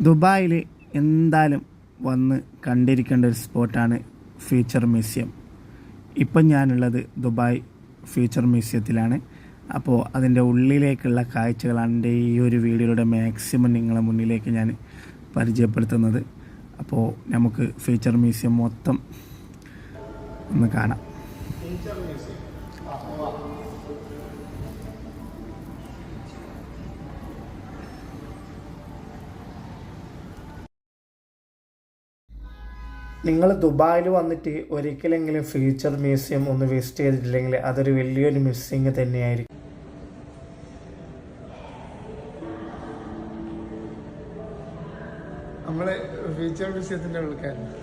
ദുബായിൽ എന്തായാലും വന്ന് കണ്ടിരിക്കേണ്ട ഒരു സ്പോട്ടാണ് ഫ്യൂച്ചർ മ്യൂസിയം. ഇപ്പം ഞാനുള്ളത് ദുബായ് ഫ്യൂച്ചർ മ്യൂസിയത്തിലാണ്. അപ്പോൾ അതിൻ്റെ ഉള്ളിലേക്കുള്ള കാഴ്ചകളാണ് എൻ്റെ ഈ ഒരു വീഡിയോയുടെ മാക്സിമം നിങ്ങളെ മുന്നിലേക്ക് ഞാൻ പരിചയപ്പെടുത്തുന്നത്. അപ്പോൾ നമുക്ക് ഫ്യൂച്ചർ മ്യൂസിയം മൊത്തം ഒന്ന് കാണാം. നിങ്ങൾ ദുബായിൽ വന്നിട്ട് ഒരിക്കലെങ്കിലും ഫ്യൂച്ചർ മ്യൂസിയം ഒന്ന് വിസിറ്റ് ചെയ്തിട്ടില്ലെങ്കിൽ അതൊരു വലിയൊരു മിസ്സിങ് തന്നെയായിരിക്കും. നമ്മള് ഫ്യൂച്ചർ മ്യൂസിയത്തിന്റെ ഉൾക്കാരാണ്.